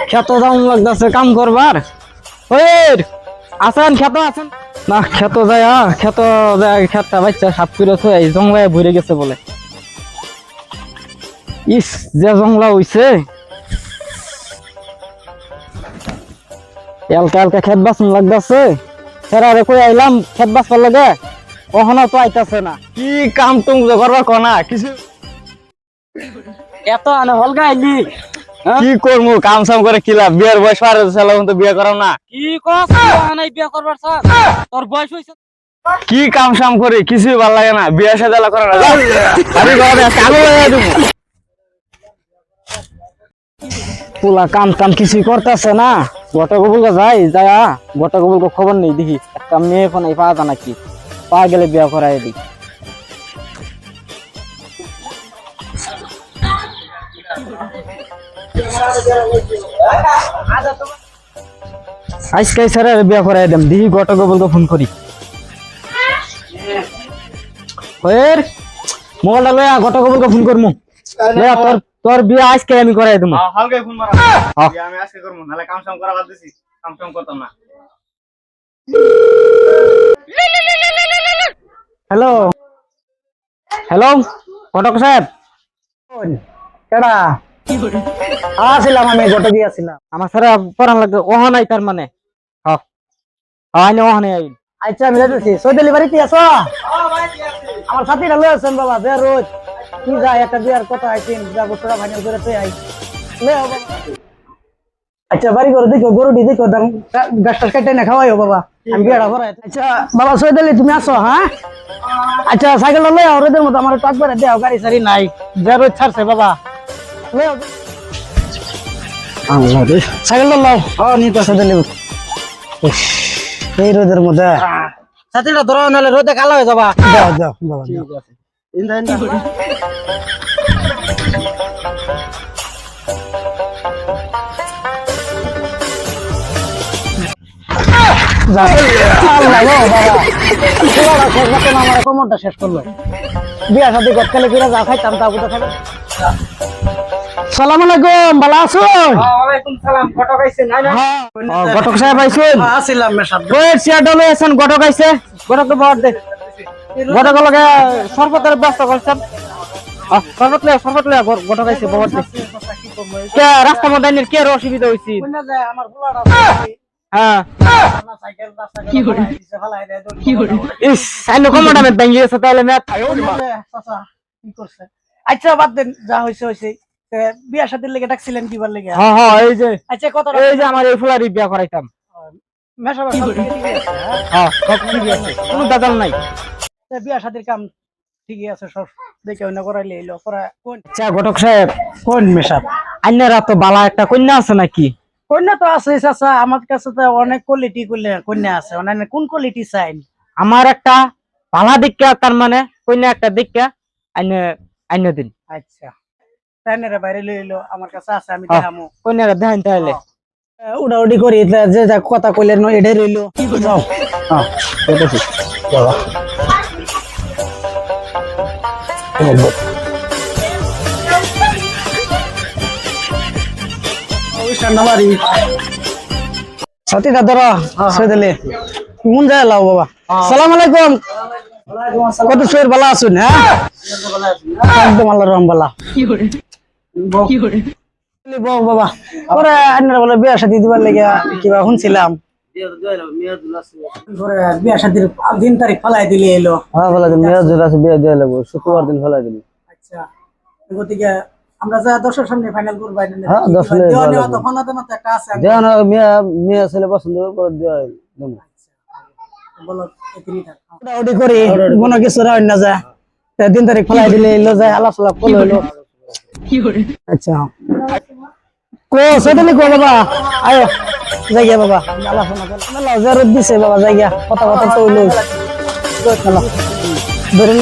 খেত যাওয়া লাগতেছে কাম করবার। ওই আছেন খেত আছেন না? খেত যায় খেতটা বাচ্চা সাপ করেছে, এই জংলায় ভরে গেছে বলে। ইস যে জংলা হইছে, এলকা এলকা খেত বাঁচন লাগতেছে। সেরারে কই আইলাম খেত বাঁচবার লাগে, ওখানে তো আইতাছে না। কি কাম টুম যে করবার কনা কিছু এত আনে হলগা আইলি। কি করবো কাম সাম করে কি লাভ? বিয়ের বয়স পার হয়েছে, তো বিয়ে করাও না। কি কস বিয়ে করবার চাস? তোর বয়স হইছে। কি কাম সাম করি কিছুই ভাল লাগে না, বিয়ে সাথে করে না। আমি ঘরে কালো হয়ে দেবো। পোলা কাম কাম কিছুই করতেছে না। গোটা কবুলকে যাই যায়া গোটা কবুলকে খবর নেই, দেখি একটা মেয়ে ফোন পাওয়া যায় নাকি, পাওয়া গেলে বিয়ে করাই দিই। আজকে স্যার বিয়ে করাই দেম, দেখি গোটা কবুলকে ফোন করি। মোবাইলটা লয়া গোটা কবুলকে ফোন করমু। তোর তোর বিয়ে আজকে আমি করাই দেবো। হালকা ফোন মারা, আমি আজকে করবো, নাহলে কাম সাম করা বাদ দিছি, কাম সাম করতাম না। হ্যালো হ্যালো, ঘটক সাহেব কেডা? আসছিলাম আমি ঘটক আসছিলাম। আমার স্যার পড়ান লাগবে ওহ নাই তার মানে। হ্যাঁ ওখানে আইন। আচ্ছা আমি যাইতেছি। সৈদালি বাড়িতে আছো? আমার সাথীরা লয়ে আসছেন বাবা, বের রোজ কি যায় একটা বিয়ার কথা আইছেন, যাবো তোরা ভাঙা করে তুই আই লয়ে বাবা। আচ্ছা বাড়ি করে দেখো, গরুটি দেখো, গাছটা কেটে না খাওয়াইও বাবা, আমি বিয়াটা করাই। আচ্ছা বাবা সৈদালি তুমি আসো? হ্যাঁ আচ্ছা সাইকেলটা লয়ে আও, রোদের মতো আমার টাক করে দেও, গাড়ি সারি নাই, বের রোজ ছাড়ছে বাবা। সাইকেলটা লাও। নিতে সৈদালি এই রোদের মধ্যে সাথীটা ধরো, নাহলে রোদে কালো হয়ে যাবা। যাও যাও বাবা, ঠিক আছে। কোমরটা শেষ করলো। বিয়া শাদী গতকালে করে যা খাইতাম তা বুঝতে থাকো। সালাম আলাইকুম, ভালো আছো? ওয়ালাইকুম সালাম। ঘটক আইছেন? ঘটক সাহেব আইছেন? আসছিলাম মেশাব। চেয়ারটা আছেন, ঘটক আইছে। ঘটককে বড় দে, ঘটক লগে সরবতের ব্যবস্থা করছেন। সরবত লয়া ঘটক আইছে, বড় দে। কে রাস্তা মধ্যে কে অসুবিধা হইছে? আমার পোলাটা হ্যাঁ সাইকেল রাস্তা কি করে দিছে, ফালাই দেয়, কি করে। ইস আইনো কমটা মে ভাঙি গেছে তাহলে মে চাচা কি করছে? আচ্ছা বাদ দেন, যা হইছে হইছে। বিয়া শাদীর লেগে ডাকছিলেন কিবার লেগে? হ্যাঁ হ্যাঁ এই যে, আচ্ছা কত এই যে আমার এই ফুলারি বিয়া করাইতাম। মেশাবা সব ঠিক আছে? হ্যাঁ সব ঠিক আছে, কোনো দাদাল নাই। বিয়া শাদীর কাম ঠিকই আছে সব, দেখে অন্য করাইলে এলো করা। কোন আচ্ছা ঘটক সাহেব, কোন মেশাব? আন্যারা তো বালা একটা কন্যা আছে নাকি? কন্যা তো আছে চাচা, আমার কাছে তো অনেক কোয়ালিটি কন্যা আছে। অনেক কোন কোয়ালিটি চাইন? আমার একটা বালা দীক্ষা, তার মানে কন্যা একটা দীক্ষা আন্য দিন। আচ্ছা তাইনারে বাইরে লইলো, আমার কাছে আছে, আমি দেখামু। কন্যারা দেখাইন তাহলে। উড়াউড়ি করি, যে যা কথা কইলেন এটাই রইলো। যাও। হ্যাঁ দেখেছি বাবা। সাথীটা ধরো সৈদালি মন যায় লাও বাবা। সালাম আলাইকুম। কত শরীর ভালো আছেন? হ্যাঁ একদম আল্লাহর রহম ভালো। বউ বাবা ওরে আন্নারা বলে বিয়া শাদী দিবার লেগে কিবা শুনছিলাম, বিয়া শাদীর দিন তারিখ ফেলাই দিলে এলো। হ্যাঁ ফেলাই দিন, মেয়াদ জোর আছে, বিয়ে দিয়ে লাগবো শুক্রবার দিন ফেলাই দিন। আচ্ছা গতিকে আমরা যা দর্শক সামনে ফাইনাল করবো। হ্যাঁ 10 মিনিট একটা আছে দেওয়া না, মেয়ে ছেলে পছন্দ করে দেওয়া দেবো। বলো ওটি করি কোনো কিছু রাখ না যায়, দিন তারিখ ফেলাই দিলে এলো, যায় আলাপ সালাপ করলো এলো। আচ্ছা কো সেদিন কো বাবা আয়ো জায়গা বাবা, আলোচনা করলাম জরুর দিছে বাবা, জায়গা কথা কথা তো হইলো ধরে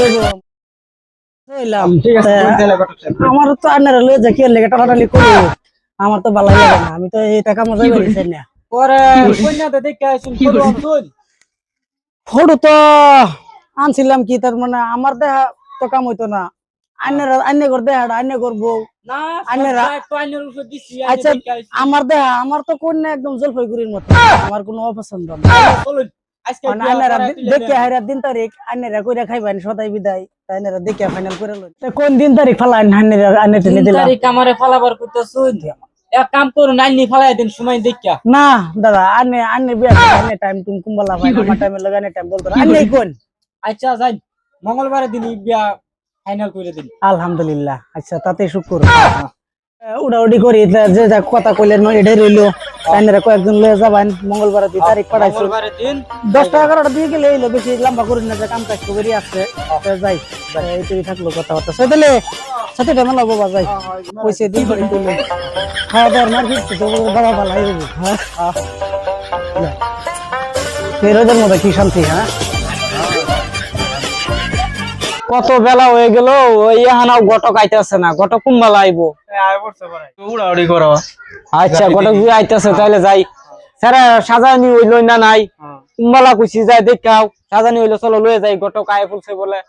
লইলাম। ঠিক আছে আমার তো আন্নারা লয়ে যা কি লেগে টাটাটালি করি, আমার তো ভালো লাগে না, আমি তো এই টাকা মজা করিছি না। পরে কন্যাতে দেখে আইছুন ফটো আনছুন? ফটো তো আনছিলাম, কি তার মানে আমার দেখা তো কাম হইতো না, আন্নে করতে হাড়া আন্নে করবো না আন্নেরা তো আইনের উপর দিছি আচ্ছা আমার দেহা আমার তো কন্যা একদম জলপাইগুড়ির মতো আমার কোনো অপছন্দ না চলুন আজকে মানে আন্নারা দেখে হাইরা দিন তারিখ আন্নেরা কইরা খাইবেন সদাই বিদায় তাই আন্নেরা দেখে ফাইনাল করে লই কোন দিন তারিখ ফালাইন আন্নেরা আন্নে টেনে দিলাম তারিখ আমারে ফলাবার করতেছুন এক কাম করুন আইনি ফলাই দিন সময় দেখিয়া না দাদা আন্নে আন্নে বিয়া আন্নে টাইম তুমি কুম্বালা ভাই আমার টাইমে লাগানে টাইম বলতো না। আন্নে কোন আচ্ছা যাই মঙ্গলবারের দিন বিয়া ফাইনাল করে দিন আলহামদুলিল্লাহ আচ্ছা তাতে শুক্র উড়াউড়ি করি যে যা কথা কইলেন এটাই রইলো আন্নেরা কয়েকজন লয়ে যাবেন মঙ্গলবার 2 তারিখ পাঠাইছো মঙ্গলবারের দিন 10টা 11টা দিয়ে গেলে এইলো বেশি লম্বা করি না যে কাম কাজ করি আছে যাই এইটাই থাকলো কথাবার্তা সেটালে সাথে টাইম লাগবো বা যাই কইছে দিন করে কইলে খাওয়া দাওয়ার মার্কেট তো বাবা ভালো হয়ে যাবে হ্যাঁ ফেরোদের মধ্যে কি শান্তি হ্যাঁ কত বেলা হয়ে গেল ওই এখানেও ঘটক আইতেছে না ঘটক কুম্বালা আইবো উড়াউড়ি করো আচ্ছা ঘটক যদি আইতেছে তাহলে যাই স্যার সাজানি হইলো না নাই কুম্বালা কইছি যাই দেখাও সাজানি হইলো চলো লয়ে যাই ঘটক আয় ফুলছে বলে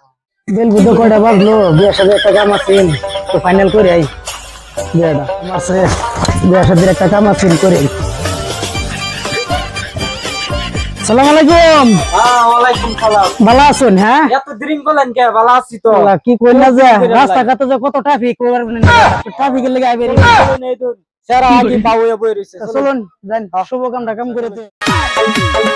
বেল বুঝো কয়টা বাজলো বিয়ের সাথে একটা কাম আছে তো ফাইনাল করে আই বিয়েটা আমার সাথে বিয়ের সাথে একটা কাম আছে করে আই সালাম আলাইকুম ওয়ালাইকুম সালাম ভালো আছেন হ্যাঁ এত দেরি করলেন কে ভালো আছি তো আল্লাহ, কি কইলা যে রাস্তাঘাটে যে কত ট্রাফিক ট্রাফিকের লেগে আইবে স্যার আগে বাউয়ে বই রইছে চলুন যান শুভ কামটা কাম করে দে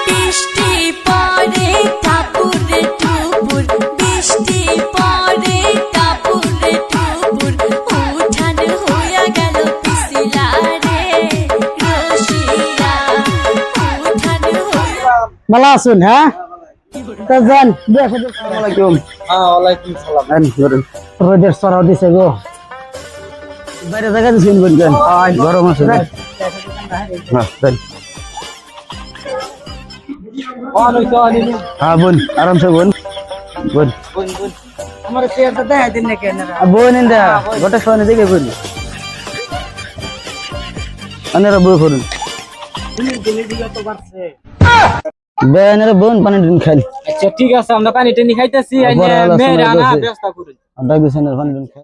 বৃষ্টি পড়ে কাপুরে টুপুর বৃষ্টি পড়ে কাপুরে টুপুর উঠান হইয়া গেল পিছিলা রে রশিয়া উঠান হইয়া ভালো আছেন হ্যাঁ তা যান বিয়ে সাথে আলাইকুম ওয়ালাইকুম সালাম রোদের সরাও দিছে গো বাইরে জায়গা দিছেন বোন কেন গরম আছে হ্যাঁ দেন হ্যাঁ বোন আরামসে বোন বোন আমার চেয়ারটা দেখাই দিন নাকি বোন ইন্দা গোটা সোনে দেখে বোন আনারা বই করুন বেয়ানের বোন পানি দিন খাই আচ্ছা ঠিক আছে আমরা পানি টানি খাইতেছি মেয়ের আনা ব্যবস্থা করুন আমরা বিছানার পানি দিন খাই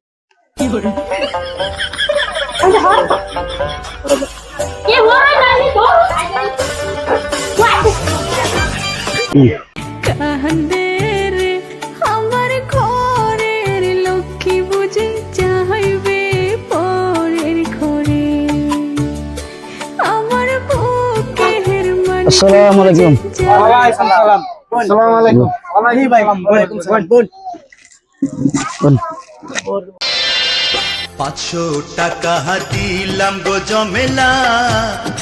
কান্দে রে আমার ঘরের লক্ষ্মী বুঝে চাইবে পরের ঘরে আমার বুকের মানে আসসালামু আলাইকুম ওয়ালাইকুম সালাম আসসালামু আলাইকুম ওয়ালাইকুম সালাম বোন বোন 500 টাকা দিলাম গো জমেলা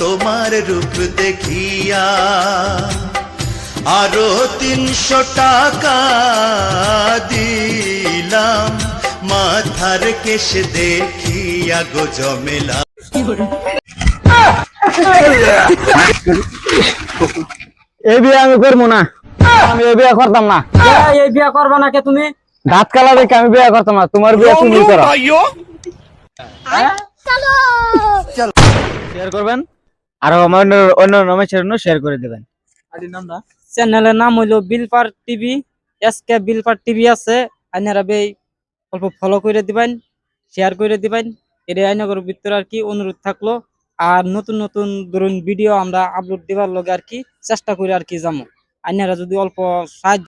তোমার রূপ দেখিয়া আরো 300 টাকা দিলাম মাথার কেশ দেখিয়া গো জমেলা এই বিয়ে আমি করবো না আমি এই বিয়ে করতাম না এই বিয়া করবা না কে তুমি দাঁত কালা দেখে আমি বিয়ে করতাম না তোমার বিয়ে তুমি করো শেয়ার করবেন আর আমার অন্য নামে শেয়ার করে দিবেন চ্যানেলের নাম হইলো Bilpar TV SK Bilpar TV আছে আপনারা বেই অল্প ফলো করে দিবেন শেয়ার করে দিবেন এর আইনগর ভিতরে আর কি অনুরোধ থাকলো আর নতুন নতুন ধরুন ভিডিও আমরা আপলোড দিবার লগে আর কি চেষ্টা করি আর কি যাবো আপনারা যদি অল্প সাহায্য